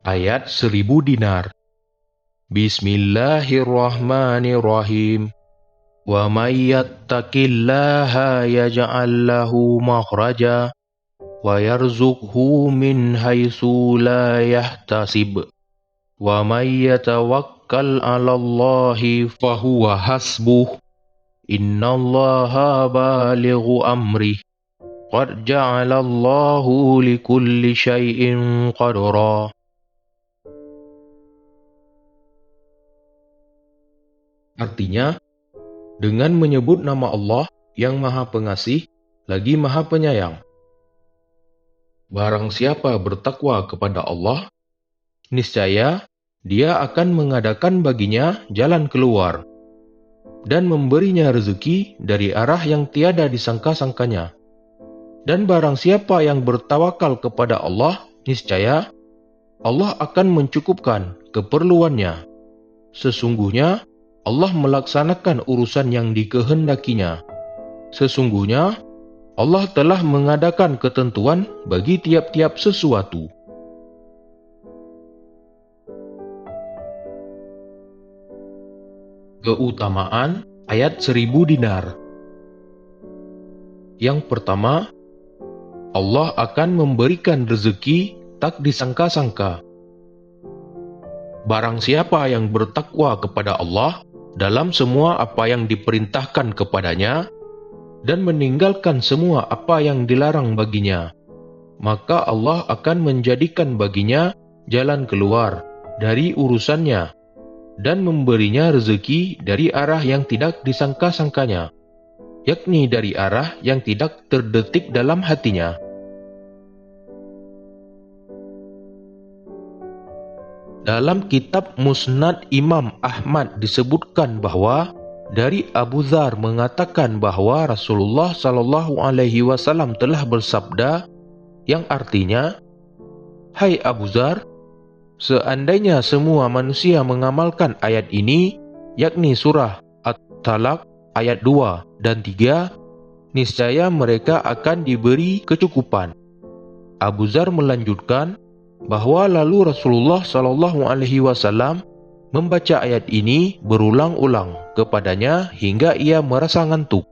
Ayat 1000 dinar. Bismillahirrahmanirrahim. Wa may yattaqillaha yaj'al lahu makhraja wa yarzuqhu min haitsu la yahtasib. Wa may yatawakkal 'alallahi fahuwa hasbuh. Innallaha balighu amrih. Qad ja'alallahu likulli syai'in qadra. Artinya, dengan menyebut nama Allah yang Maha Pengasih lagi Maha Penyayang. Barang siapa bertakwa kepada Allah, niscaya Dia akan mengadakan baginya jalan keluar dan memberinya rezeki dari arah yang tiada disangka-sangkanya. Dan barang siapa yang bertawakal kepada Allah, niscaya Allah akan mencukupkan keperluannya. Sesungguhnya Allah melaksanakan urusan yang dikehendakinya. Sesungguhnya Allah telah mengadakan ketentuan bagi tiap-tiap sesuatu. Keutamaan ayat 1000 dinar. Yang pertama, Allah akan memberikan rezeki tak disangka-sangka. Barang siapa yang bertakwa kepada Allah dalam semua apa yang diperintahkan kepadanya dan meninggalkan semua apa yang dilarang baginya, maka Allah akan menjadikan baginya jalan keluar dari urusannya dan memberinya rezeki dari arah yang tidak disangka-sangkanya, yakni dari arah yang tidak terdetik dalam hatinya. Dalam kitab Musnad Imam Ahmad disebutkan bahwa dari Abu Dzar mengatakan bahwa Rasulullah Shallallahu Alaihi Wasallam telah bersabda, yang artinya, "Hai Abu Dzar, seandainya semua manusia mengamalkan ayat ini, yakni surah At-Talaq ayat 2 dan 3, niscaya mereka akan diberi kecukupan." Abu Dzar melanjutkan bahwa lalu Rasulullah Shallallahu Alaihi Wasallam membaca ayat ini berulang-ulang kepadanya hingga ia merasa ngantuk.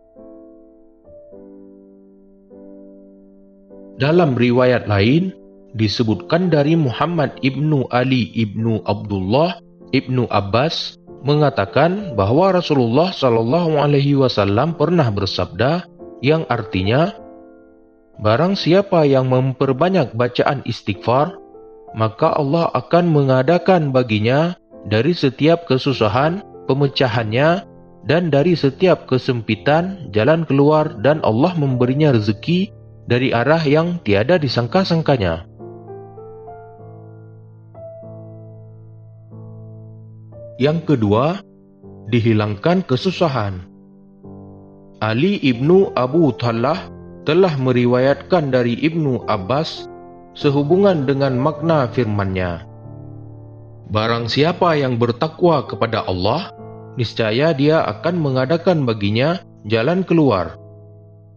Dalam riwayat lain disebutkan dari Muhammad ibnu Ali ibnu Abdullah ibnu Abbas mengatakan bahwa Rasulullah Shallallahu Alaihi Wasallam pernah bersabda, yang artinya, barang siapa yang memperbanyak bacaan istighfar, maka Allah akan mengadakan baginya dari setiap kesusahan pemecahannya dan dari setiap kesempitan jalan keluar, dan Allah memberinya rezeki dari arah yang tiada disangka-sangkanya. Yang kedua, dihilangkan kesusahan. Ali ibnu Abu Tallah telah meriwayatkan dari Ibnu Abbas sehubungan dengan makna firman-Nya. Barang siapa yang bertakwa kepada Allah, niscaya Dia akan mengadakan baginya jalan keluar.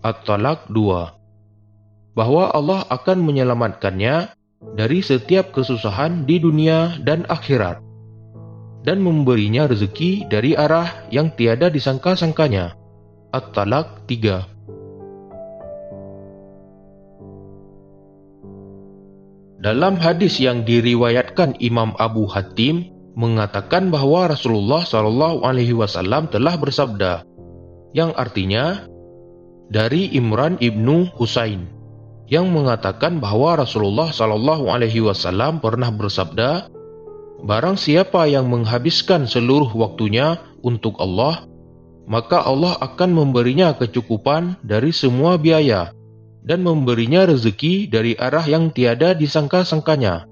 At-Talaq 2. Bahwa Allah akan menyelamatkannya dari setiap kesusahan di dunia dan akhirat, dan memberinya rezeki dari arah yang tiada disangka-sangkanya. At-Talaq 3. Dalam hadis yang diriwayatkan Imam Abu Hatim mengatakan bahwa Rasulullah Shallallahu Alaihi Wasallam telah bersabda, yang artinya, dari Imran ibnu Husain, yang mengatakan bahwa Rasulullah Shallallahu Alaihi Wasallam pernah bersabda, barang siapa yang menghabiskan seluruh waktunya untuk Allah, maka Allah akan memberinya kecukupan dari semua biaya dan memberinya rezeki dari arah yang tiada disangka-sangkanya.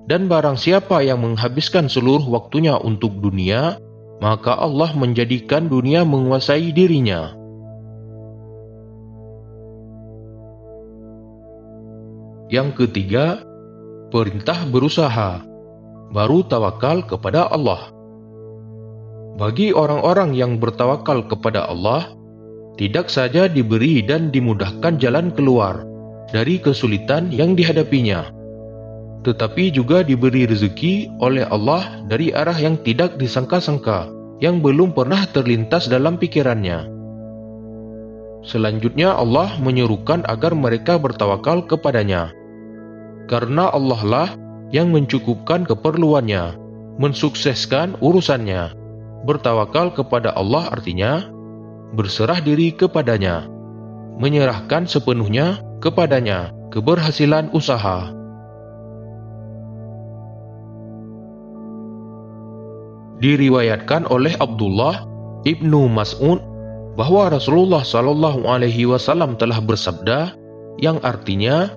Dan barang siapa yang menghabiskan seluruh waktunya untuk dunia, maka Allah menjadikan dunia menguasai dirinya. Yang ketiga, perintah berusaha, baru tawakal kepada Allah. Bagi orang-orang yang bertawakal kepada Allah, tidak saja diberi dan dimudahkan jalan keluar dari kesulitan yang dihadapinya, tetapi juga diberi rezeki oleh Allah dari arah yang tidak disangka-sangka, yang belum pernah terlintas dalam pikirannya. Selanjutnya Allah menyerukan agar mereka bertawakal kepadanya. Karena Allah lah yang mencukupkan keperluannya, mensukseskan urusannya. Bertawakal kepada Allah artinya berserah diri kepadanya, menyerahkan sepenuhnya kepadanya keberhasilan usaha. Diriwayatkan oleh Abdullah ibnu Mas'ud bahwa Rasulullah Shallallahu Alaihi Wasallam telah bersabda, yang artinya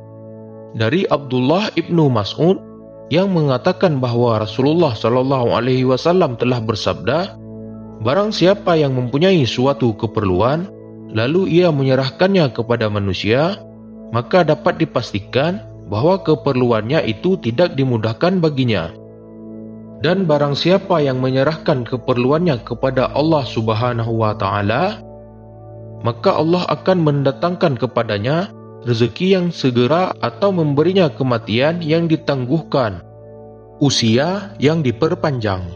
dari Abdullah ibnu Mas'ud yang mengatakan bahwa Rasulullah Shallallahu Alaihi Wasallam telah bersabda, barang siapa yang mempunyai suatu keperluan, lalu ia menyerahkannya kepada manusia, maka dapat dipastikan bahwa keperluannya itu tidak dimudahkan baginya. Dan barang siapa yang menyerahkan keperluannya kepada Allah Subhanahu wa Ta'ala, maka Allah akan mendatangkan kepadanya rezeki yang segera atau memberinya kematian yang ditangguhkan, usia yang diperpanjang.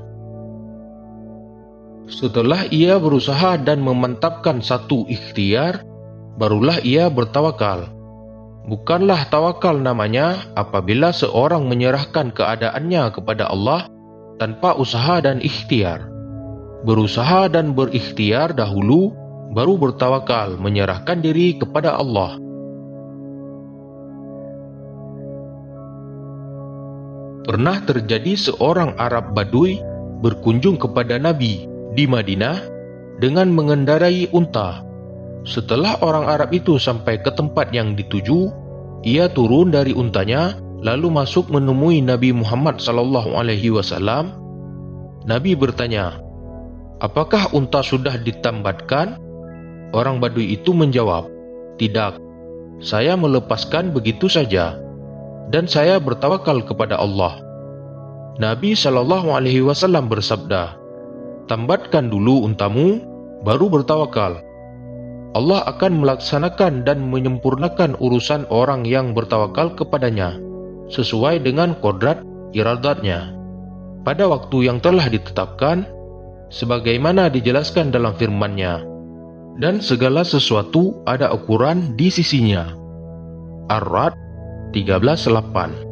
Setelah ia berusaha dan memantapkan satu ikhtiar, barulah ia bertawakal. Bukanlah tawakal namanya apabila seorang menyerahkan keadaannya kepada Allah tanpa usaha dan ikhtiar. Berusaha dan berikhtiar dahulu, baru bertawakal menyerahkan diri kepada Allah. Pernah terjadi seorang Arab Badui berkunjung kepada Nabi di Madinah dengan mengendarai unta. Setelah orang Arab itu sampai ke tempat yang dituju, ia turun dari untanya lalu masuk menemui Nabi Muhammad SAW. Nabi bertanya, apakah unta sudah ditambatkan? Orang Badui itu menjawab, tidak, saya melepaskan begitu saja, dan saya bertawakal kepada Allah. Nabi SAW bersabda, tambatkan dulu untamu, baru bertawakal. Allah akan melaksanakan dan menyempurnakan urusan orang yang bertawakal kepadanya, sesuai dengan kodrat iradatnya, pada waktu yang telah ditetapkan, sebagaimana dijelaskan dalam firman-Nya, dan segala sesuatu ada ukuran di sisinya. Ar-Ra'd 13:8.